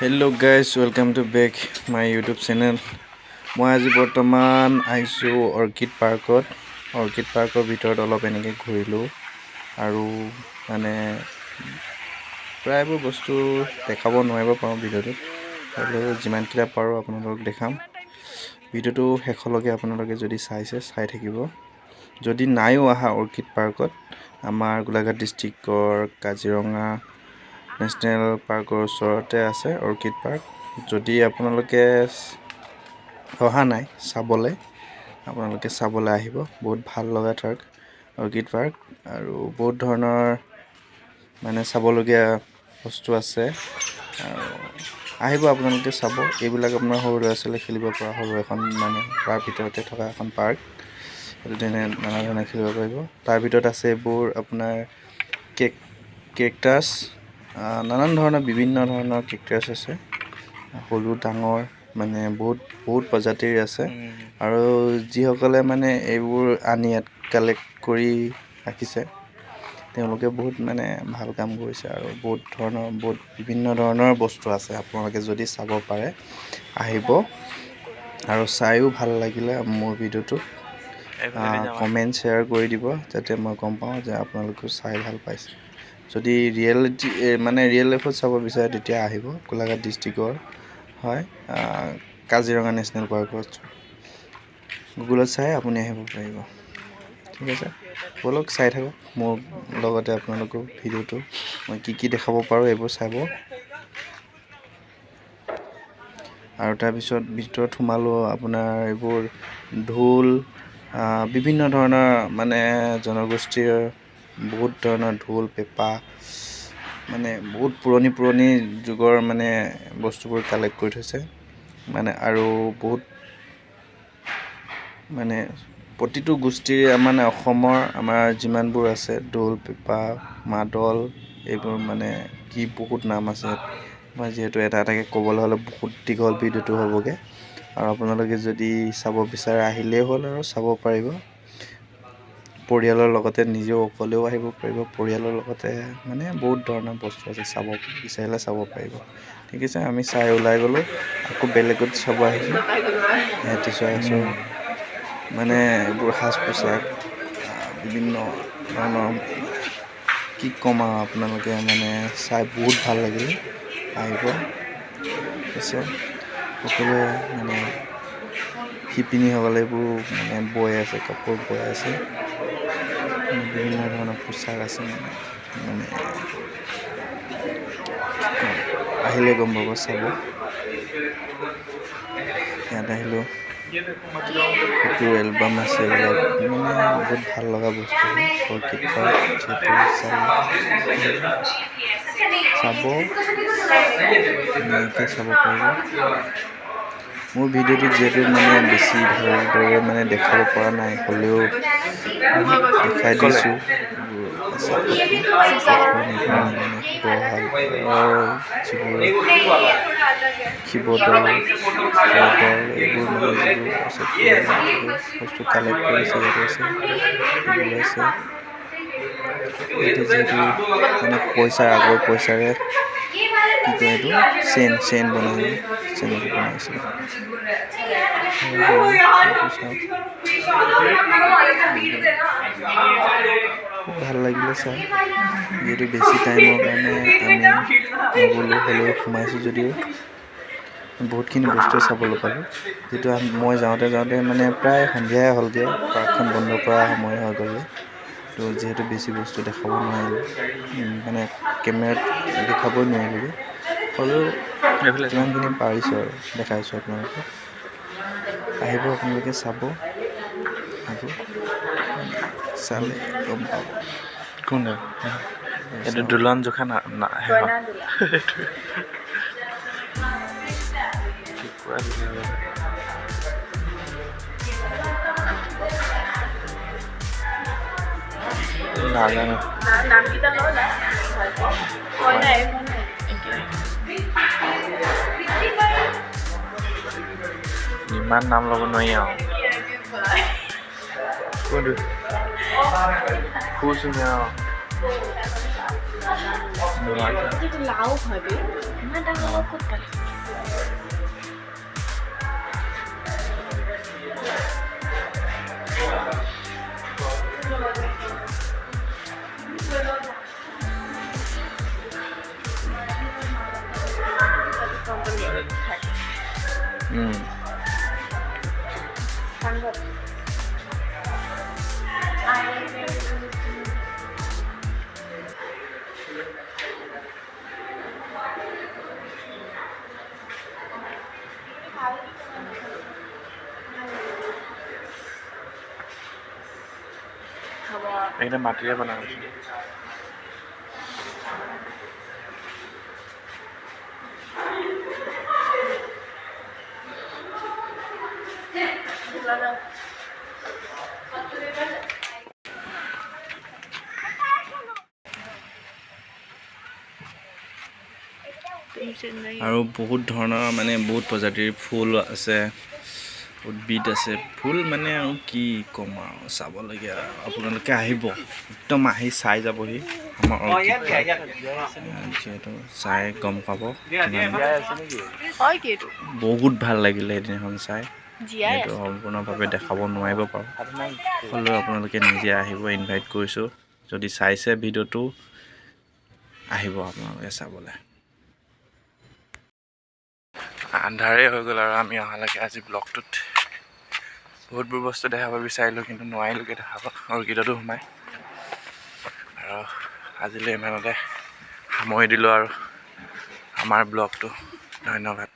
Hello guys, welcome to back my YouTube channel. মই আজি বৰ্তমান আহিছোঁ অৰ্কিড পাৰ্কৰ ভিতৰত অলপ এনেকৈ ঘূৰিলোঁ আৰু মানে প্ৰায়বোৰ বস্তু দেখাব নোৱাৰিব পাৰোঁ ভিডিঅ'টোত, হ'লেও যিমানকেইটা পাৰোঁ আপোনালোকক দেখাম। ভিডিঅ'টো শেষলৈকে আপোনালোকে যদি চাই থাকিব। যদি নাইও অহা অৰ্কিড পাৰ্কত, আমাৰ গোলাঘাট ডিষ্ট্ৰিক্টৰ কাজিৰঙা নেশ্যনেল পাৰ্কৰ ওচৰতে আছে অৰ্কিড পাৰ্ক। যদি আপোনালোকে অহা নাই আপোনালোকে চাবলৈ আহিব। বহুত ভাল লগা অৰ্কিড পাৰ্ক আৰু বহুত ধৰণৰ মানে চাবলগীয়া বস্তু আছে আৰু আহিব আপোনালোকে চাব। এইবিলাক আপোনাৰ সৰু ল'ৰা ছোৱালীয়ে খেলিব পৰা সৰু এখন মানে তাৰ ভিতৰতে থকা এখন পাৰ্ক। সেইটো নানা ধৰণে খেলিব পাৰিব। তাৰ ভিতৰত আছে এইবোৰ আপোনাৰ কেকটাছ, নানান ধৰণৰ বিভিন্ন ধৰণৰ কেকটাছ আছে, সৰু ডাঙৰ মানে বহুত প্ৰজাতিৰ আছে। আৰু যিসকলে মানে এইবোৰ আনি ইয়াত কালেক্ট কৰি ৰাখিছে তেওঁলোকে বহুত মানে ভাল কাম কৰিছে আৰু বহুত বিভিন্ন ধৰণৰ বস্তু আছে। আপোনালোকে যদি চাব পাৰে আহিব আৰু চাইও ভাল লাগিলে মোৰ ভিডিঅ'টো কমেণ্ট শ্বেয়াৰ কৰি দিব, যাতে মই গম পাওঁ যে আপোনালোকেও চাই ভাল পাইছে। যদি ৰিয়েল লাইফত চাব বিচাৰে তেতিয়া আহিব। গোলাঘাট ডিষ্ট্ৰিক্টৰ হয়, কাজিৰঙা নেশ্যনেল পাৰ্কত গুগলত চাই আপুনি আহিব পাৰিব। ঠিক আছে, ব'লক চাই থাকক মোৰ লগতে আপোনালোকেও ভিডিঅ'টো মই কি দেখাব পাৰোঁ এইবোৰ চাব। আৰু তাৰপিছত ভিতৰত সোমালোঁ, আপোনাৰ এইবোৰ ঢোল, বিভিন্ন ধৰণৰ মানে জনগোষ্ঠীৰ বহুত ধৰণৰ ঢোল পেঁপা, মানে বহুত পুৰণি যুগৰ মানে বস্তুবোৰ কালেক্ট কৰি থৈছে মানে। আৰু বহুত মানে প্ৰতিটো গোষ্ঠীৰ মানে অসমৰ আমাৰ যিমানবোৰ আছে ঢোল পেঁপা মাদল, এইবোৰ মানে কি বহুত নাম আছে। মই যিহেতু এটা এটাকৈ ক'বলৈ হ'লে বহুত দীঘল ভিডিঅ'টো হ'বগৈ, আৰু আপোনালোকে যদি চাব বিচাৰে আহিলেই হ'ল আৰু চাব পাৰিব। পৰিয়ালৰ লগতে নিজেও অকলেও আহিব পাৰিব। পৰিয়ালৰ লগতে মানে বহুত ধৰণৰ বস্তু আছে, চাব বিচাৰিলে চাব পাৰিব। ঠিক আছে, আমি চাই ওলাই গ'লোঁ, আকৌ বেলেগত চাব আহিছোঁ। সিহঁতি চাই আছোঁ মানে এইবোৰ সাজ পোছাক বিভিন্ন ধৰণৰ, কি ক'ম আৰু আপোনালোকে মানে চাই বহুত ভাল লাগিলে। আহিব আছে সকলোৱে মানে শিপিনীসকলে এইবোৰ মানে বৈ আছে, কাপোৰ বৈ আছে, বিভিন্ন ধৰণৰ পোছাক আছে মানে আহিলে গম পাব, চাব। ইয়াত আহিলোঁ, ফটো এলবাম আছে, এইবিলাক মানে বহুত ভাল লগা বস্তু হয় অৰ্কিড পাৰ্ক। যিহেতু চাব ধুনীয়াকৈ চাব পাৰিব। মোৰ ভিডিঅ'টো যিহেতু মানে বেছি ভালদৰে মানে দেখাব পৰা নাই, হ'লেও দেখাই দিছোঁ। মানে যিবোৰ শিৱদৌল জয়দৌল, এইবোৰ মানে যিবোৰ আছে বস্তু কালেক্ট কৰিছে ইয়াতে আছে, এইবোৰ আছে। ইয়াতে যিহেতু মানে আগৰ পইচাৰে কি কয় এইটো চেইন বনাইছিলে। খুব ভাল লাগিলে চাই। যিহেতু বেছি টাইমৰ কাৰণে আমি নগ'লোঁ, হ'লেও সোমাইছোঁ যদিও বহুতখিনি বস্তুৱে চাবলৈ পালোঁ। যিটো মই যাওঁতে মানে প্ৰায় সন্ধিয়াই হ'লগৈ, পাৰ্কখন বন্ধ কৰা সময় হৈ গ'লগৈ। তো যিহেতু বেছি বস্তু দেখাব নোৱাৰিলোঁ, মানে কেমেৰাত দেখাবই নোৱাৰিলোঁগৈ, হ'লেও যিমানখিনি পাৰিছোঁ আৰু দেখাইছোঁ আপোনালোকক। আহিব আপোনালোকে চাব, এইবোৰ চালে গম পাব। কোন এইটো দুলন জোখা না নাজানো। ইমান নাম ল'ব নোৱাৰি আৰু কোনটো লাও ভাবে ইমান ডাঙৰ ক'ত পালে এইটা মাটিৰে বনোৱা হৈছে আৰু বহুত ধৰণৰ মানে বহুত প্ৰজাতিৰ ফুল আছে উদ্ভিদ আছে ফুল মানে আৰু কি ক'ম আৰু চাবলগীয়া আপোনালোকে আহিব একদম আহি চাই যাবহি আমাৰ অৰ্কিড যিহেতু চাই গম পাব বহুত ভাল লাগিলে এদিনাখন চাই যিহেতু সম্পূৰ্ণভাৱে দেখাব নোৱাৰিব পাৰোঁ হ'লেও আপোনালোকে নিজে আহিব ইনভাইট কৰিছোঁ যদি চাইছে ভিডিঅ'টো আহিব আপোনালোকে চাবলৈ আন্ধাৰে হৈ গ'ল আৰু আমি অহালৈকে আজি ব্লগটোত বহুতবোৰ বস্তু দেখাব বিচাৰিলোঁ কিন্তু নোৱাৰিলোঁগৈ দেখাব অৰ্কিডতো সোমাই আৰু আজিলৈ ইমানতে সামৰি দিলোঁ আৰু আমাৰ ব্লগটো ধন্যবাদ